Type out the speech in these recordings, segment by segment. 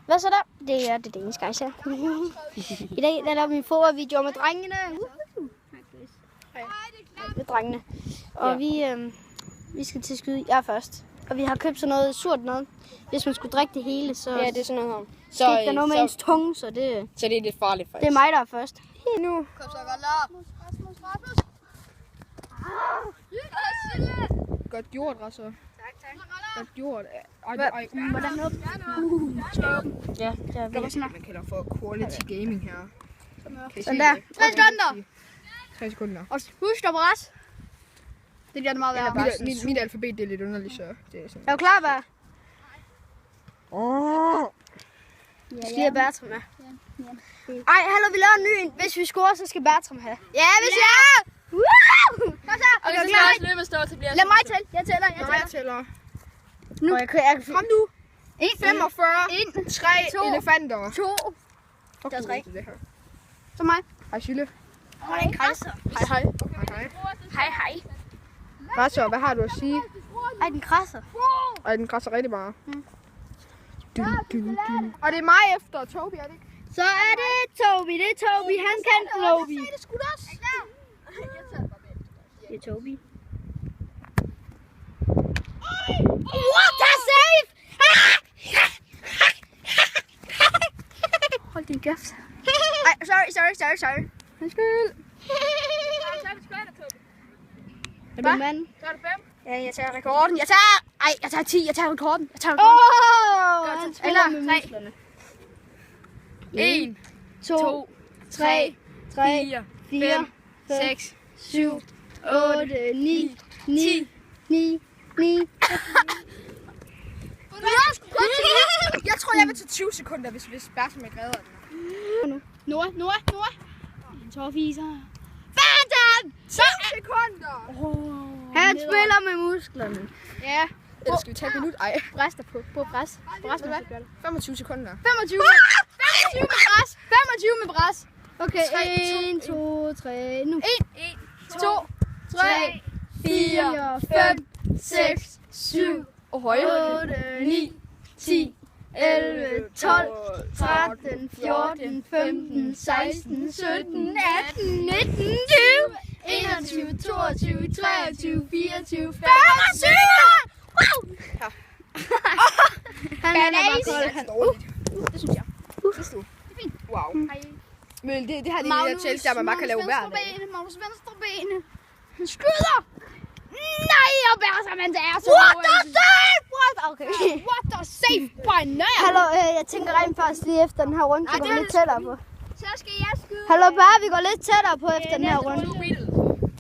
Hvad så der? Det er det eneste guys her. I dag der laver vi en fodboldvideo med drengene. Med drengene. Og vi skal til skyde jer først. Og vi har købt sådan noget surt noget. Hvis man skulle drikke det hele, så ja, det er sådan noget her. Så der er noget med ens tunge, så det er lidt farligt faktisk. Det er mig, der er først. Nu. Kom så, Rasmus. Godt gjort, Rasmus. Tak. Godt gjort. Hvordan op? Ja, det er det man kalder for quality gaming her. Sådan der. 3 sekunder. 3 sekunder. Og husk at presse. Det gør det meget værre. Mit alfabet det er lidt underligt, så det er sådan. Er du klar, Bær? Skal jeg Bertram med? Ej, hallo, vi laver en ny en. Hvis vi scorer, så skal Bertram have. Ja, hvis jeg! Kom så! Okay, klar. Lad mig tælle. Jeg tæller. Jeg tæller. Nu. Kom nu. 1, 45. 3 elefanter. 2. Der er 3. Så mig. Hej, Sylle. Hej. Hej. Rasmus, hvad har du at sige? Ej, den krasser. Ej, den krasser rigtig meget. Og det er mig efter Tobi, er det ikke? Så er det Tobi. Det er Tobi. Han kan Tobi. Det er sgu da også. Det er Tobi. What a save! Hold din kæft. Ej, sorry. Undskyld. Er du mand? Så er det 5. Ja, jeg tager rekorden. Jeg tager 10. Jeg tager rekorden. Godt, Spiller med musklerne. 1, 2, 3, 4, 6, 7, 8, 9, 10, 9. Jeg tror, jeg vil tage 20 sekunder, hvis Bertram ikke redder den. Nora. Tårfiser. Bertram! 20 sekunder! Han spiller med musklerne. Ja. Eller skal vi tage et minut? Ej. Pres dig på pres. Pres med 25 sekunder. 25 med pres. 25 med pres. Okay, 1, 2, 3, nu. 1, 2, 3, 4, 5, 6, 7, 8, 9, 10, 11, 12, 13, 14, 15, 16, 17, 18, 19, 20, 21, 22, 23, 24, 25! Wow! Han er bare kold. Det synes jeg. Det er fint. Wow. Men det her er de challenge, der man bare kan lave hver dag. Magnus venstre ben. Han skyder! Nej, og Bertram, han er så What the save? Okay. What the save by now? Hallo, jeg tænker rent faktisk lige efter den her runde, så går lidt tættere på. Så skal jeg skyde. Hallo, bare vi går lidt tættere på efter den her runde.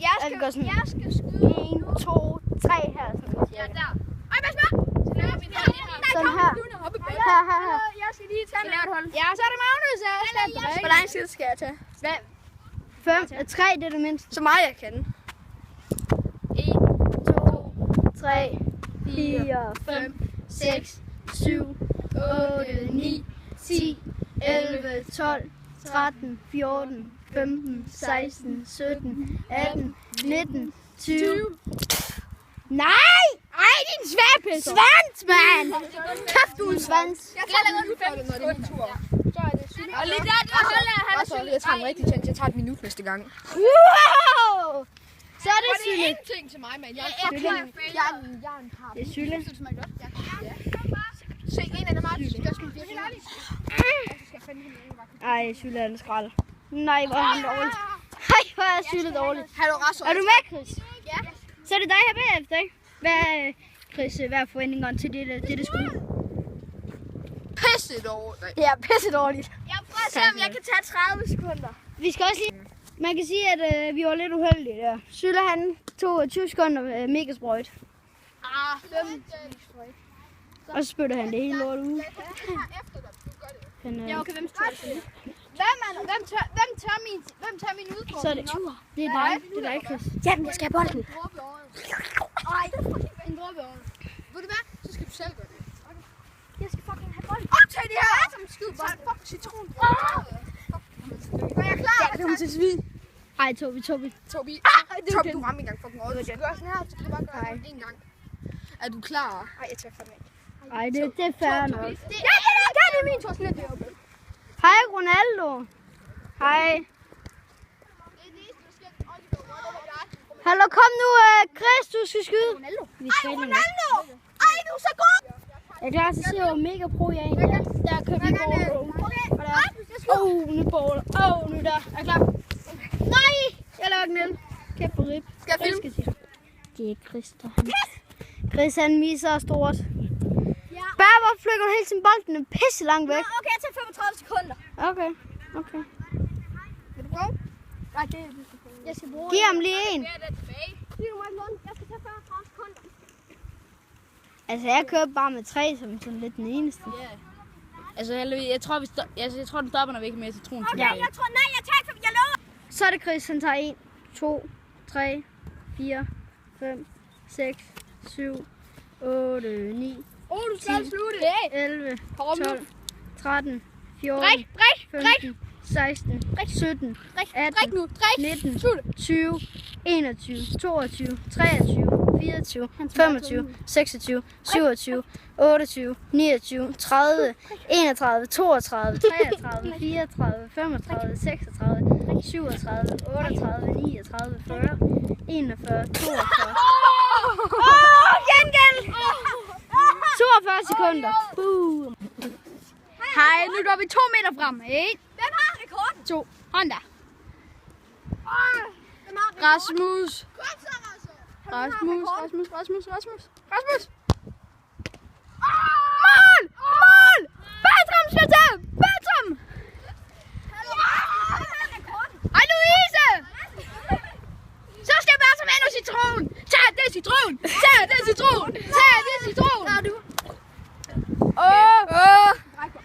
Jeg vi går sådan. skal skyde. 1, 2, 3 her. Ja, der. Ej, pas på! Sådan her. Her. Jeg skal lige tage det. Ja, så er det Magnus. Hvor lang tid skal jeg tage? 5, 3, det er det mindste. Så meget jeg kan. 1, 2, 3, 4, 5, 6, 7, 8, 9, 10, 11, 12, 13, 14, 15, 16, 17, 18, 19, 20. Nej! Ej, din sværpisse! Svans, mand! Kæft, du er en svans! Jeg tager det 5 sekunder, når det er min tur. Og lige der, du holder. Jeg tager en rigtig chance. Jeg tager et minut næste gang. Wow! Så er det Sylle. Ingenting til mig, mand. Jeg er en par. Det er Sylle. Se, en af dem har det største Ej, Sylle er en skrald. Nej, hvor er han dårlig. Hej, hvor er Sylle dårlig. Hallo, Rasmus. Er du med, Chris? Ja. Så er det dig her bagefter, ikke? Chris, hvad er forventningerne til det skud? Pisse dårligt. Ja, pisse dårligt. Jeg prøver at se, om jeg kan tage 30 sekunder. Vi skal også lige... Man kan sige, at vi var lidt uheldige der. Sylle, han tog 20 sekunder mega sprøjt. 5. Og så spytter han det hele lort ud. Ja, okay, hvem tør det? Hvem tør min udfordring? Så er det Det er dig. Det er dig, Chris. Jamen, jeg skal have bolden. Ej, en dråbe over. Ved du hvad? Så skal du selv gøre det. Jeg skal fucking have bolden. Tag det her. Som skyd bolden. Fuck citron. Er jeg klar? Det kommer til at svide. Ej, Tobi. Tobi, du rammer ikke engang fucking øjet. Du skal gøre sådan her, så kan du bare gøre det en gang. Er du klar? Ej, jeg tager fandme ikke. Ej, det er fair nok. Ja, det er Vi er Ronaldo! Ej, du er så god! Jeg er klar til at se, hvor mega pro jeg egentlig er. Der er købt en ball. Nu baller. Nu der. Er jeg klar? Nej! Jeg laver den el. Kæft på rib. Skal jeg filme? Det er ikke Chris, der Chris, han misser stort. Bare hvor flykker hun hele tiden bolden er pisse langt væk. Okay, jeg tager 35 sekunder. Okay. Vil du prøve? Nej, det er det. Jeg skal bruge. Giv ham lige en. Jeg skal tage 40 sekunder. Altså, jeg kører bare med 3, som sådan lidt den eneste. Altså, jeg tror, den stopper, når vi ikke har mere citron. Okay, jeg tror, nej, jeg tager, jeg lover. Så er det Chris, han tager 1, 2, 3, 4, 5, 6, 7, 8, 9, Du skal slutte. 11, 12, 13, 14, Drik. 15, 16, 17, 18, 19, 20, 21, 22, 23, 24, 25, 26, 27, 28, 29, 30, 31, 32, 33, 34, 35, 36, 37, 38, 39, 40, 41, 42. Gengæld! 42 sekunder. Boom. Hej, nu går vi 2 meter frem. 1. Hvem har rekorden? 2. Honda. Rasmus. Rasmus. Mål! Bertram skal til! Bertram! Ej, Louise! Så skal Bertram have noget citron. Tag det citron!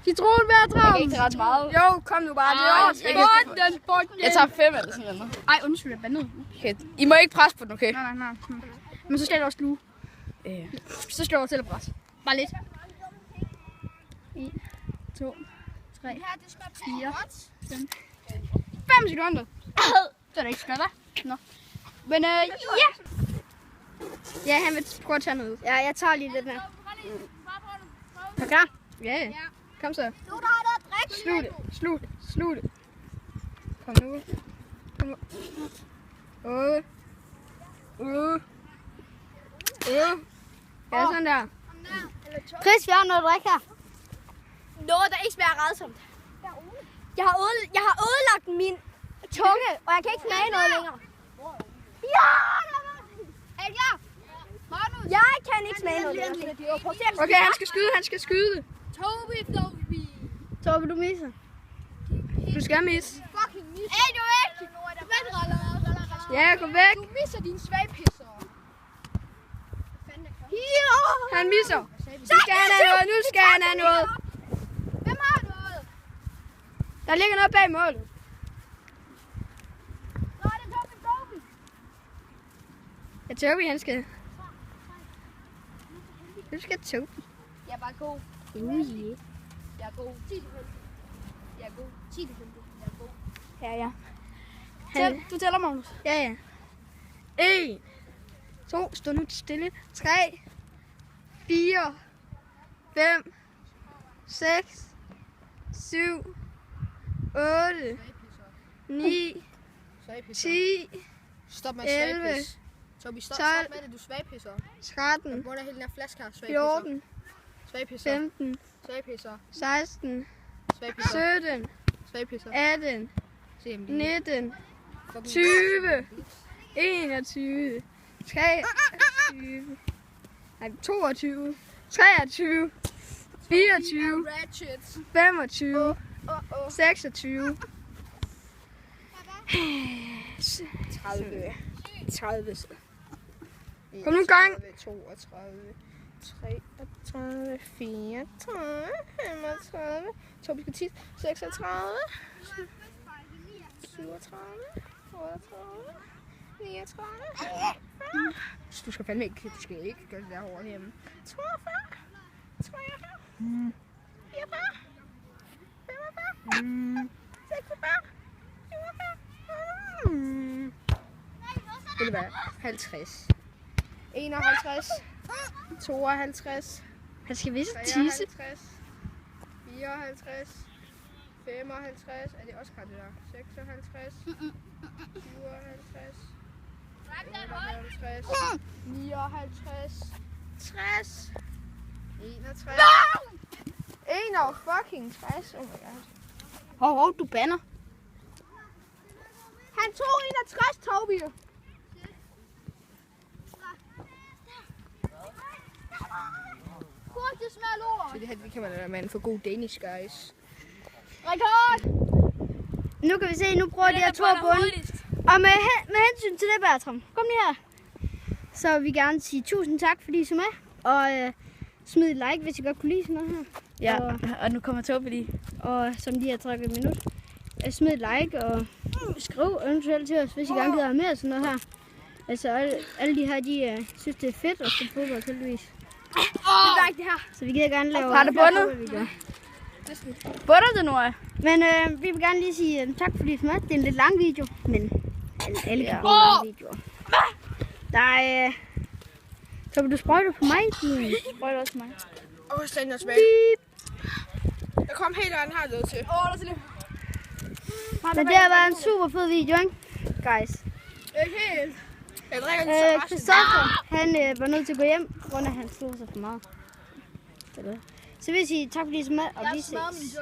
Citron, Bertram. Jeg kan ikke ret meget. Jo, kom nu bare. Jeg tager 5 eller sådan noget. Ej, undskyld, jeg bandede. Okay. I må ikke presse på den, okay? Nej. Men så skal jeg også sluge. Så skal jeg over til at presse. Bare lidt. 1, 2, 3, 4, 5. 5 sekunder. Så er det ikke skønt, hva'? Nå. Men ja. Ja, han vil prøve at tage noget ud. Ja, jeg tager lige den her. Er du klar? Ja. Kom så. Du der har noget drik. Slut det. Kom nu. Ja, sådan der. Chris, vi har noget at drikke her. Noget, der ikke smager rædsomt. Jeg har ødelagt min tunge, og jeg kan ikke smage noget længere. Ja! Er I klar? Magnus? Jeg kan ikke smage noget længere. Okay, han skal skyde. Torben, du misser. Du skal misse. Fucking misser. Ej, du er ikke! Ja, gå væk. Du misser dine svagpisser. Han misser. Nu skal han have noget. Hvem har noget? Der ligger noget bag målet. Nå, det er Tobi. Ja, Tobi, han skal. Du skal Tobi. Jeg er bare god. Yeah. Jeg er god. 10 sekunder. Jeg er god. 10 sekunder. Jeg er god. Ja. Du tæller, Magnus. Ja. 1, 2, stå nu stille. 3, 4, 5, 6, 7, 8, 9, 10, Stop med 11, svagpis. Tobi, stop 12, med det. Du svagpisser. 13, Hvor er hele den her flaske her? 14, Svagpisser. 15, Svagpisser. 16, Svagpisser. 17, Svagpisser. 18, Se dem lige. 19, 20, 21, 23, 22, 23, 24, Ratchets. 25, 26, 30. Kom nu i gang. 32, 33, 34, 35, Tobi skal 10, 36, 37, 38, 39. Du skal fandme ikke, du skal ikke gøre det der hårdt hjemme. 42, 43, 44, 45, 46, 47. Vil det være 50? 51, 52, Han skal vist 53, 54, 55, er det også det der? 56, 57, 59. 60. 61. En og fucking 60. Oh my god. Hov, du banner. Han tog 61, Tobi. Hurtigt smør lort. Så det her, det kan man lade med en for god Danish, guys. Rekord. Nu kan vi se, nu prøver de her to bunde. Og med hensyn til det, Bertram, kom lige her. Så vil vi gerne sige tusind tak, fordi I så med. Og smid et like, hvis I godt kunne lide sådan noget her. Ja, og nu kommer Tobi lige. Og som de har trykket et minut. Smid et like og skriv eventuelt til os, hvis I gerne gider have mere af sådan noget her. Altså alle de her, de synes det er fedt at spille fodbold heldigvis. Det er ikke det her. Så vi gider gerne lave Har det bundet? fodboldvideoer. Bunder det, Nora? Men vi vil gerne lige sige tak fordi I så med. Det er en lidt lang video, men alle kan bruge lange videoer. Der er... Så vil du sprøjte på mig? Sprøjte også mig. Åh, stand os med. Jeg kom helt an her lød til. Der er til det. Men det har været en super fed video, ikke? Guys. Ikke helt. Jeg drikker lige så Christoffer, han var nødt til at gå hjem, på grund af at han slog sig for meget. Så vil jeg sige tak fordi I så med, og vi ses.